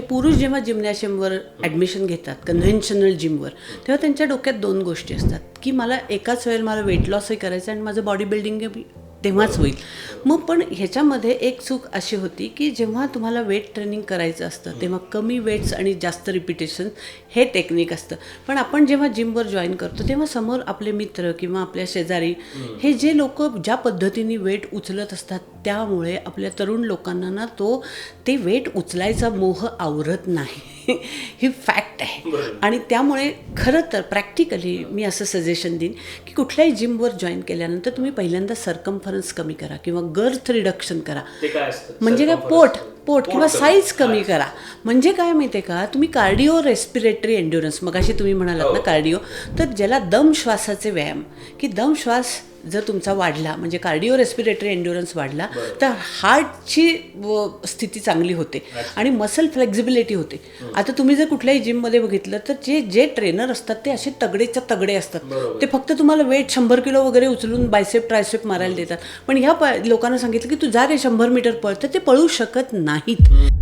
पुरुष जेव्हा जिम्नॅशियमवर ॲडमिशन घेतात कन्व्हेन्शनल जिमवर, तेव्हा त्यांच्या डोक्यात दोन गोष्टी असतात की मला एकाच वेळेला मला वेट लॉसही करायचं आणि माझं बॉडी बिल्डिंग तेव्हाच होईल. मग पण ह्याच्यामध्ये एक चूक अशी होती की जेव्हा तुम्हाला वेट ट्रेनिंग करायचं असतं तेव्हा कमी वेट्स आणि जास्त रिपिटेशन हे टेक्निक असतं. पण आपण जेव्हा जिमवर जॉईन करतो तेव्हा समोर आपले मित्र किंवा आपल्या शेजारी हे जे लोक ज्या पद्धतीने वेट उचलत असतात, त्यामुळे आपल्या तरुण लोकांना ना ते वेट उचलायचा मोह आवरत नाही. ही फॅक्ट आहे. आणि त्यामुळे खरं तर प्रॅक्टिकली मी असं सजेशन देईन की कुठल्याही जिमवर जॉईन केल्यानंतर तुम्ही पहिल्यांदा सरकम्फरन्स कमी करा किंवा गर्थ रिडक्शन करा. म्हणजे काय, पोट किंवा साईज कमी करा. म्हणजे काय माहिती आहे का, तुम्ही कार्डिओ रेस्पिरेटरी एन्ड्युरन्स, मगाशी तुम्ही म्हणालात ना कार्डिओ, तर ज्याला दम श्वासाचे व्यायाम, की दम श्वास जर तुमचा वाढला म्हणजे कार्डिओ रेस्पिरेटरी एन्ड्युरन्स वाढला तर हार्टची स्थिती चांगली होते आणि मसल फ्लेक्झिबिलिटी होते. आता तुम्ही जर कुठल्याही जिममध्ये बघितलं तर जे ट्रेनर असतात ते असे तगडेच्या तगडे असतात. ते फक्त तुम्हाला वेट 100 किलो वगैरे उचलून बायसेप ट्रायसेप मारायला देतात. पण ह्या लोकांना सांगितलं की तू जा रे 100 मीटर पळ, तर ते पळू शकत नाहीत.